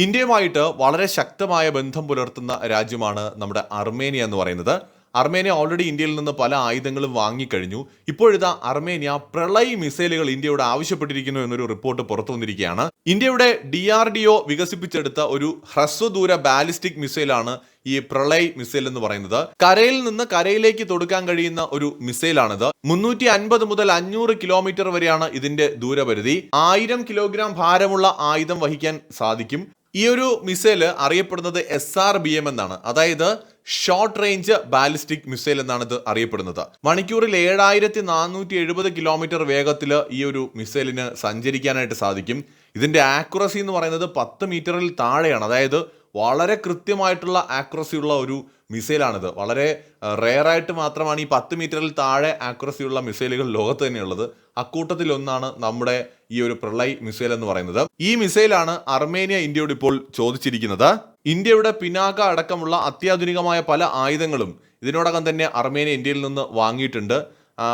ഇന്ത്യയുമായിട്ട് വളരെ ശക്തമായ ബന്ധം പുലർത്തുന്ന രാജ്യമാണ് നമ്മുടെ അർമേനിയ എന്ന് പറയുന്നത്. അർമേനിയ ഓൾറെഡി ഇന്ത്യയിൽ നിന്ന് പല ആയുധങ്ങളും വാങ്ങിക്കഴിഞ്ഞു. ഇപ്പോഴിതാ അർമേനിയ പ്രളയ് മിസൈലുകൾ ഇന്ത്യയോട് ആവശ്യപ്പെട്ടിരിക്കുന്നു എന്നൊരു റിപ്പോർട്ട് പുറത്തു വന്നിരിക്കുകയാണ്. ഇന്ത്യയുടെ DRDO വികസിപ്പിച്ചെടുത്ത ഒരു ഹ്രസ്വദൂര ബാലിസ്റ്റിക് മിസൈലാണ് ഈ പ്രളയ് മിസൈൽ എന്ന് പറയുന്നത്. കരയിൽ നിന്ന് കരയിലേക്ക് തൊടുക്കാൻ കഴിയുന്ന ഒരു മിസൈലാണിത്. 350 മുതൽ 500 കിലോമീറ്റർ വരെയാണ് ഇതിന്റെ ദൂരപരിധി. 1000 കിലോഗ്രാം ഭാരമുള്ള ആയുധം വഹിക്കാൻ സാധിക്കും. ഈ ഒരു മിസൈല് അറിയപ്പെടുന്നത് SRBM എന്നാണ്, അതായത് ഷോർട്ട് റേഞ്ച് ബാലിസ്റ്റിക് മിസൈൽ എന്നാണ് ഇത് അറിയപ്പെടുന്നത്. മണിക്കൂറിൽ 7470 കിലോമീറ്റർ വേഗത്തിൽ ഈ ഒരു മിസൈലിന് സഞ്ചരിക്കാനായിട്ട് സാധിക്കും. ഇതിന്റെ ആക്യുറസി എന്ന് പറയുന്നത് 10 മീറ്ററിൽ താഴെയാണ്, അതായത് വളരെ കൃത്യമായിട്ടുള്ള ആക്യുറസി ഉള്ള ഒരു മിസൈലാണിത്. വളരെ റെയറായിട്ട് മാത്രമാണ് ഈ 10 മീറ്ററിൽ താഴെ ആക്യുറസി ഉള്ള മിസൈലുകൾ ലോകത്ത് തന്നെയുള്ളത്. അക്കൂട്ടത്തിൽ ഒന്നാണ് നമ്മുടെ ഈ ഒരു പ്രളയ് മിസൈൽ എന്ന് പറയുന്നത്. ഈ മിസൈലാണ് അർമേനിയ ഇന്ത്യയോട് ഇപ്പോൾ ചോദിച്ചിരിക്കുന്നത്. ഇന്ത്യയുടെ പിനാക അടക്കമുള്ള അത്യാധുനികമായ പല ആയുധങ്ങളും ഇതിനോടകം തന്നെ അർമേനിയ ഇന്ത്യയിൽ നിന്ന് വാങ്ങിയിട്ടുണ്ട്.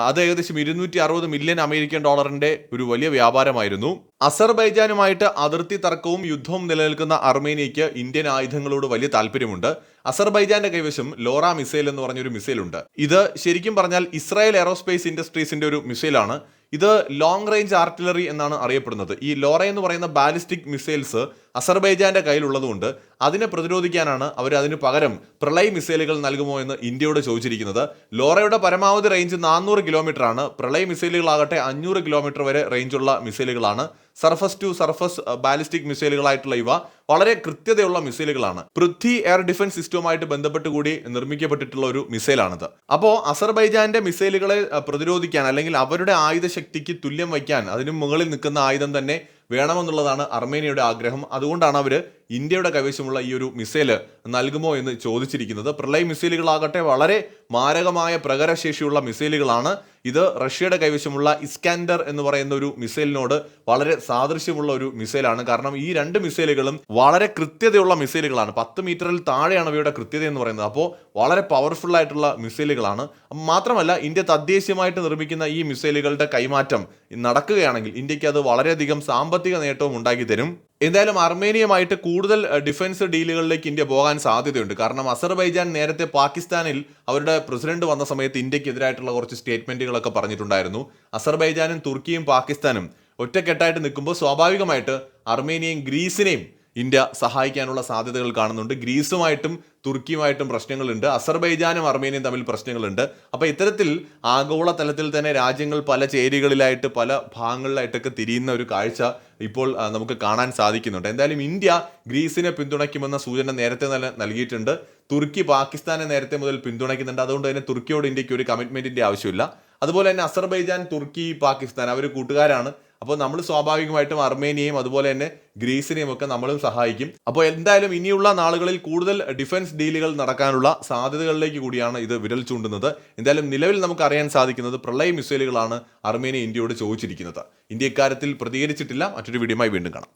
അത് ഏകദേശം 260 മില്യൺ അമേരിക്കൻ ഡോളറിന്റെ ഒരു വലിയ വ്യാപാരമായിരുന്നു. അസർബൈജാനുമായിട്ട് അതിർത്തി തർക്കവും യുദ്ധവും നിലനിൽക്കുന്ന അർമേനിയയ്ക്ക് ഇന്ത്യൻ ആയുധങ്ങളോട് വലിയ താല്പര്യമുണ്ട്. അസർബൈജാന്റെ കൈവശം ലോറ മിസൈൽ എന്ന് പറഞ്ഞൊരു മിസൈലുണ്ട്. ഇത് ശരിക്കും പറഞ്ഞാൽ ഇസ്രായേൽ എയറോസ്പേസ് ഇൻഡസ്ട്രീസിന്റെ ഒരു മിസൈലാണ്. ഇത് ലോങ് റേഞ്ച് ആർട്ടിലറി എന്നാണ് അറിയപ്പെടുന്നത്. ഈ ലോറ എന്ന് പറയുന്ന ബാലിസ്റ്റിക് മിസൈൽസ് അസർബൈജാന്റെ കയ്യിലുള്ളതുകൊണ്ട് അതിനെ പ്രതിരോധിക്കാനാണ് അവർ അതിന് പകരം പ്രളയ് മിസൈലുകൾ നൽകുമോ എന്ന് ഇന്ത്യയോട് ചോദിച്ചിരിക്കുന്നത്. ലോറയുടെ പരമാവധി റേഞ്ച് 400 കിലോമീറ്റർ ആണ്. പ്രളയ് മിസൈലുകളാകട്ടെ 500 കിലോമീറ്റർ വരെ റേഞ്ചുള്ള മിസൈലുകളാണ്. സർഫസ് ടു സർഫസ് ബാലിസ്റ്റിക് മിസൈലുകളായിട്ടുള്ള ഇവ വളരെ കൃത്യതയുള്ള മിസൈലുകളാണ്. പൃഥ്വി എയർ ഡിഫൻസ് സിസ്റ്റവുമായിട്ട് ബന്ധപ്പെട്ട് കൂടി നിർമ്മിക്കപ്പെട്ടിട്ടുള്ള ഒരു മിസൈലാണിത്. അപ്പോൾ അസർബൈജാന്റെ മിസൈലുകളെ പ്രതിരോധിക്കാൻ അല്ലെങ്കിൽ അവരുടെ ആയുധശക്തിക്ക് തുല്യം വയ്ക്കാൻ അതിന് മുകളിൽ നിൽക്കുന്ന ആയുധം തന്നെ വേണമെന്നുള്ളതാണ് അർമേനിയയുടെ ആഗ്രഹം. അതുകൊണ്ടാണ് അവർ ഇന്ത്യയുടെ കൈവശമുള്ള ഈ ഒരു മിസൈല് നൽകുമോ എന്ന് ചോദിച്ചിരിക്കുന്നത്. പ്രളയ് മിസൈലുകളാകട്ടെ വളരെ മാരകമായ പ്രകരശേഷിയുള്ള മിസൈലുകളാണ്. ഇത് റഷ്യയുടെ കൈവശമുള്ള ഇസ്കാൻഡർ എന്ന് പറയുന്ന ഒരു മിസൈലിനോട് വളരെ സാദൃശ്യമുള്ള ഒരു മിസൈലാണ്. കാരണം ഈ രണ്ട് മിസൈലുകളും വളരെ കൃത്യതയുള്ള മിസൈലുകളാണ്. 10 മീറ്ററിൽ താഴെയാണ് അവയുടെ കൃത്യത എന്ന് പറയുന്നത്. അപ്പോൾ വളരെ പവർഫുൾ ആയിട്ടുള്ള മിസൈലുകളാണ്. മാത്രമല്ല, ഇന്ത്യ തദ്ദേശീയമായിട്ട് നിർമ്മിക്കുന്ന ഈ മിസൈലുകളുടെ കൈമാറ്റം നടക്കുകയാണെങ്കിൽ ഇന്ത്യക്ക് അത് വളരെയധികം സാമ്പത്തിക നേട്ടവും ഉണ്ടാക്കി തരും. എന്തായാലും അർമേനിയയുമായിട്ട് കൂടുതൽ ഡിഫൻസ് ഡീലുകളിലേക്ക് ഇന്ത്യ പോകാൻ സാധ്യതയുണ്ട്. കാരണം അസർബൈജാൻ നേരത്തെ പാകിസ്ഥാനിൽ അവരുടെ പ്രസിഡന്റ് വന്ന സമയത്ത് ഇന്ത്യക്കെതിരായിട്ടുള്ള കുറച്ച് സ്റ്റേറ്റ്മെന്റുകളൊക്കെ പറഞ്ഞിട്ടുണ്ടായിരുന്നു. അസർബൈജാനും തുർക്കിയും പാകിസ്ഥാനും ഒറ്റക്കെട്ടായിട്ട് നിൽക്കുമ്പോൾ സ്വാഭാവികമായിട്ട് അർമേനിയയും ഗ്രീസിനെയും ഇന്ത്യ സഹായിക്കാനുള്ള സാധ്യതകൾ കാണുന്നുണ്ട്. ഗ്രീസുമായിട്ടും തുർക്കിയുമായിട്ടും പ്രശ്നങ്ങളുണ്ട്. അസർബൈജാനും അർമേനിയയും തമ്മിൽ പ്രശ്നങ്ങളുണ്ട്. അപ്പോൾ ഇത്തരത്തിൽ ആഗോള തലത്തിൽ തന്നെ രാജ്യങ്ങൾ പല ചേരികളിലായിട്ട് പല ഭാഗങ്ങളിലായിട്ടൊക്കെ തിരിയുന്ന ഒരു കാഴ്ച ഇപ്പോൾ നമുക്ക് കാണാൻ സാധിക്കുന്നുണ്ട്. എന്തായാലും ഇന്ത്യ ഗ്രീസിനെ പിന്തുണയ്ക്കുമെന്ന സൂചന നേരത്തെ നൽകിയിട്ടുണ്ട്. തുർക്കി പാകിസ്ഥാനെ നേരത്തെ മുതൽ പിന്തുണയ്ക്കുന്നുണ്ട്. അതുകൊണ്ട് തന്നെ തുർക്കിയോട് ഇന്ത്യക്ക് ഒരു കമ്മിറ്റ്മെന്റിന്റെ ആവശ്യമില്ല. അതുപോലെ തന്നെ അസർബൈജാൻ, തുർക്കി, പാകിസ്ഥാൻ അവർ കൂട്ടുകാരാണ്. അപ്പോൾ നമ്മൾ സ്വാഭാവികമായിട്ടും അർമേനിയയും അതുപോലെ തന്നെ ഗ്രീസിനെയും ഒക്കെ നമ്മളും സഹായിക്കും. അപ്പോൾ എന്തായാലും ഇനിയുള്ള നാളുകളിൽ കൂടുതൽ ഡിഫൻസ് ഡീലുകൾ നടക്കാനുള്ള സാധ്യതകളിലേക്ക് കൂടിയാണ് ഇത് വിരൽ ചൂണ്ടുന്നത്. എന്തായാലും നിലവിൽ നമുക്ക് അറിയാൻ സാധിക്കുന്നത് പ്രളയ് മിസൈലുകളാണ് അർമേനിയ ഇന്ത്യയോട് ചോദിച്ചിരിക്കുന്നത്. ഇന്ത്യ ഇക്കാര്യത്തിൽ പ്രതികരിച്ചിട്ടില്ല. മറ്റൊരു വീഡിയോയുമായി വീണ്ടും കാണാം.